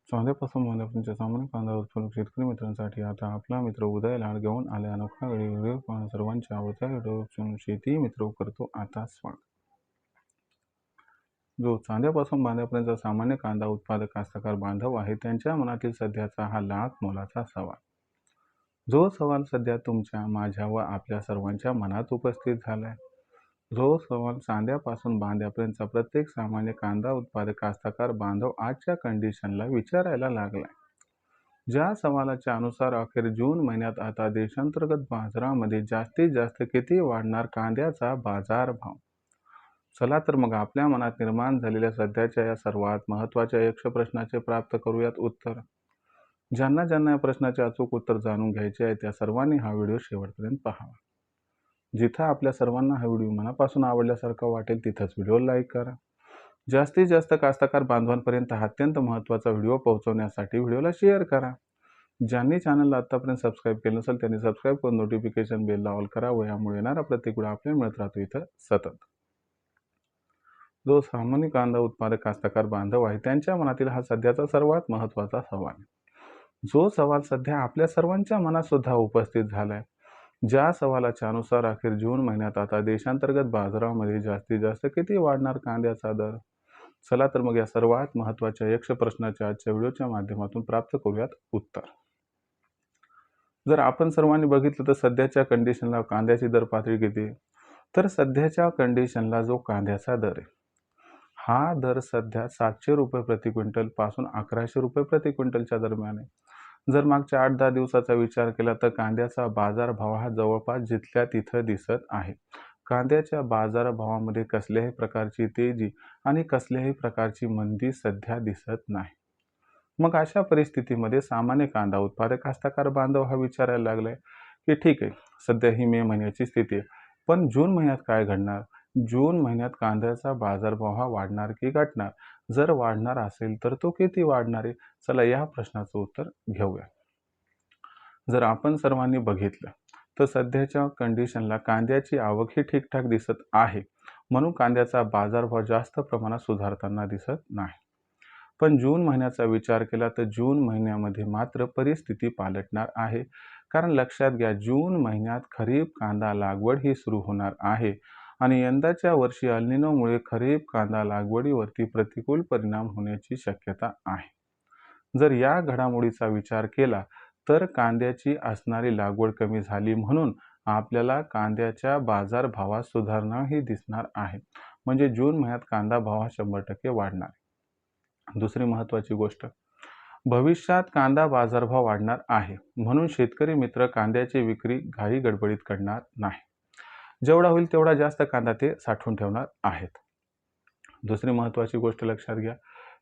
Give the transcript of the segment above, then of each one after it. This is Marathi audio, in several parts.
चांद्यापासून मांद्यापर्यंतच्या सामान्य कांदा उत्पादक शेतकरी मित्रांसाठी आता आपला मित्र उदय लाड घेऊन आले अनोखा व्हिडिओ पाहून सर्वांच्या आवडत्या व्हिडिओ शेती मित्र करतो आता स्वागत। जो चांद्यापासून बांध्यापर्यंतचा सामान्य कांदा उत्पादक कास्तकार बांधव आहे त्यांच्या मनातील सध्याचा हा लाख मोलाचा सवाल, जो सवाल सध्या तुमच्या माझ्या व आपल्या सर्वांच्या मनात उपस्थित झालाय। जो सवाल चांद्यापासून बांध्यापर्यंतचा प्रत्येक सामान्य कांदा उत्पादक कास्तकार बांधव आजच्या कंडिशनला विचारायला लागलाय। ज्या सवालाच्या अनुसार अखेर जून महिन्यात आता देशांतर्गत बाजारामध्ये जास्तीत जास्त किती वाढणार कांद्याचा बाजारभाव। चला तर मग आपल्या मनात निर्माण झालेल्या सध्याच्या या सर्वात महत्त्वाच्या यक्ष प्रश्नाचे प्राप्त करूयात उत्तर। ज्यांना ज्यांना या प्रश्नाचे अचूक उत्तर जाणून घ्यायचे आहे त्या सर्वांनी हा व्हिडिओ शेवटपर्यंत पाहावा। जिथं आपल्या सर्वांना हा व्हिडिओ मनापासून आवडल्यासारखा वाटेल तिथंच व्हिडिओ लाईक करा। जास्तीत जास्त कास्तकार बांधवांपर्यंत हा अत्यंत महत्त्वाचा व्हिडिओ पोहोचवण्यासाठी व्हिडिओला शेअर करा। ज्यांनी चॅनलला आतापर्यंत सबस्क्राईब केलं नसेल त्यांनी सबस्क्राईब करून नोटिफिकेशन बेलला ऑल करा व यामुळे येणारा प्रत्येक व्हिडिओ आपल्याला मिळत राहतो इथं सतत। जो सामान्य कांदा उत्पादक कास्तकार बांधव आहे त्यांच्या मनातील हा सध्याचा सर्वात महत्त्वाचा सवाल, जो सवाल सध्या आपल्या सर्वांच्या मनात सुद्धा उपस्थित झालाय। ज्या सवालाच्या अनुसार अखेर जून महिन्यात आता देशांतर्गत बाजारामध्ये जास्तीत जास्त किती वाढणार कांद्याचा दर। चला तर मग या सर्वात महत्त्वाच्या यक्ष प्रश्नाच्या आजच्या व्हिडिओच्या माध्यमातून प्राप्त करूयात उत्तर। जर आपण सर्वांनी बघितलं तर सध्याच्या कंडिशनला कांद्याची दर पातळी किती, तर सध्याच्या कंडिशनला जो कांद्याचा दर आहे हा दर सध्या 700 रुपये प्रति क्विंटल पासून 1100 रुपये प्रति क्विंटलच्या दरम्यान आहे। जर मागच्या 8-10 दिवसाचा विचार केला तर कांद्याचा बाजारभाव हा जवळपास जिथल्या तिथं दिसत आहे। कांद्याच्या बाजारभावामध्ये कसल्याही प्रकारची तेजी आणि कसल्याही प्रकारची मंदी सध्या दिसत नाही। मग अशा परिस्थितीमध्ये सामान्य कांदा उत्पादक कास्तकार बांधव हा विचारायला लागलाय की ठीक आहे, सध्या ही मे महिन्याची स्थिती आहे, पण जून महिन्यात काय घडणार। जून महिन्यात कांद्याचा बाजारभाव हा वाढणार की घटणार, जर वाढणार असेल तर तो किती वाढणार आहे। चला या प्रश्नाचं उत्तर घेऊया। जर आपण सर्वांनी बघितलं तर सध्याच्या कंडिशनला कांद्याची आवक ही ठीकठाक दिसत आहे, म्हणून कांद्याचा बाजारभाव जास्त प्रमाणात सुधारताना दिसत नाही। पण जून महिन्याचा विचार केला तर जून महिन्यामध्ये मात्र परिस्थिती पालटणार आहे। कारण लक्षात घ्या, जून महिन्यात खरीप कांदा लागवड ही सुरू होणार आहे आणि यंदाच्या वर्षी अल निनोमुळे खरीप कांदा लागवडीवरती प्रतिकूल परिणाम होण्याची शक्यता आहे। जर या घडामोडीचा विचार केला तर कांद्याची असणारी लागवड कमी झाली, म्हणून आपल्याला कांद्याच्या बाजारभावात सुधारणा ही दिसणार आहे। म्हणजे जून महिन्यात कांदा भाव हा 100% वाढणार आहे। दुसरी महत्त्वाची गोष्ट, भविष्यात कांदा बाजारभाव वाढणार आहे, म्हणून शेतकरी मित्र कांद्याची विक्री घाई गडबडीत करणार नाही। जेवढा होईल तेवढा जास्त कांदा ते साठवून ठेवणार आहेत। दुसरी महत्त्वाची गोष्ट लक्षात घ्या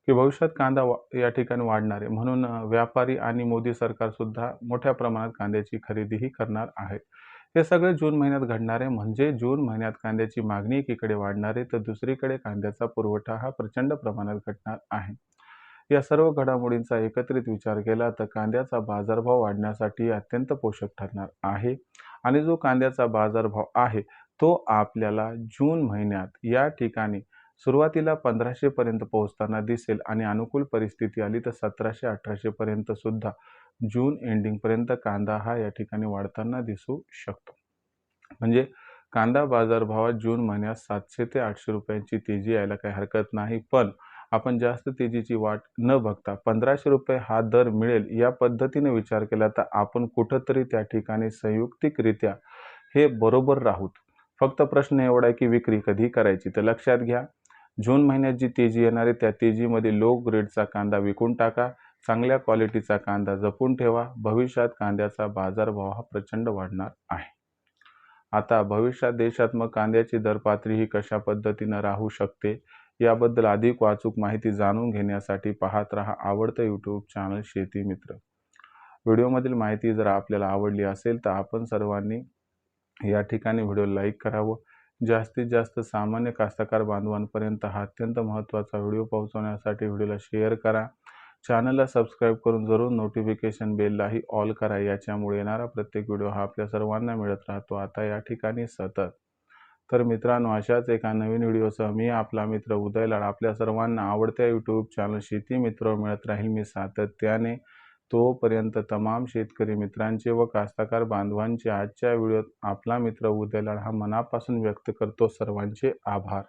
की भविष्यात कांदा या ठिकाणी वाढणार आहे, म्हणून व्यापारी आणि मोदी सरकार सुद्धा मोठ्या प्रमाणात कांद्याची खरेदीही करणार आहे। हे सगळे जून महिन्यात घडणार आहे, म्हणजे जून महिन्यात कांद्याची मागणी एकीकडे वाढणार आहे तर दुसरीकडे कांद्याचा पुरवठा हा प्रचंड प्रमाणात घटणार आहे। या सर्व घडामोडींचा एकत्रित विचार केला तर कांद्याचा बाजारभाव वाढण्यासाठी अत्यंत पोषक ठरणार आहे आणि जो कांद्याचा बाजारभाव आहे तो आपल्याला जून महिन्यात या ठिकाणी सुरुवातीला 1500 पर्यंत पोहोचताना दिसेल आणि अनुकूल परिस्थिती आली तर 1700-1800 पर्यंत सुद्धा जून एंडिंग पर्यंत कांदा हा या ठिकाणी वाढताना दिसू शकतो। म्हणजे कांदा बाजारभावात जून महिन्यात 700 ते 800 रुपयांची तेजी यायला काही हरकत नाही, पण आपण जास्त तेजीची वाट न बघता 1500 रुपये हा दर मिळेल या पद्धतीने विचार केला तर आपण कुठंतरी त्या ठिकाणी संयुक्तिकरित्या हे बरोबर राहूत। फक्त प्रश्न एवढा आहे की विक्री कधी करायची। तर लक्षात घ्या, जून महिन्यात जी तेजी येणार आहे त्या तेजीमध्ये लो ग्रेडचा कांदा विकून टाका, चांगल्या क्वालिटीचा कांदा जपून ठेवा। भविष्यात कांद्याचा बाजारभाव हा प्रचंड वाढणार आहे। आता भविष्यात देशात मग कांद्याची दर पातळी ही कशा पद्धतीने राहू शकते याबद्दल अधिक अचूक माहिती जाणून घेण्यासाठी पाहत रहा आवडतं यूट्यूब चॅनल शेती मित्र। व्हिडिओमधील माहिती जर आपल्याला आवडली असेल तर आपण सर्वांनी या ठिकाणी व्हिडिओ लाईक करावं। जास्तीत जास्त सामान्य कास्तकार बांधवांपर्यंत हा अत्यंत महत्त्वाचा व्हिडिओ पोहोचवण्यासाठी व्हिडिओला शेअर करा। चॅनलला सबस्क्राईब करून जरूर नोटिफिकेशन बेललाही ऑल करा, याच्यामुळे येणारा प्रत्येक व्हिडिओ हा आपल्या सर्वांना मिळत राहतो आता या ठिकाणी सतत। तर मित्रांनो, अशाच एका नवीन व्हिडिओसह मी आपला मित्र उदय लाड आपल्या सर्वांना आवडत्या यूट्यूब चॅनल शेती मित्र मिळत राहील मी सातत्याने. तोपर्यंत तमाम शेतकरी मित्रांचे व कास्तकार बांधवांचे आजच्या व्हिडिओत आपला मित्र उदय लाड हा मनापासून व्यक्त करतो सर्वांचे आभार.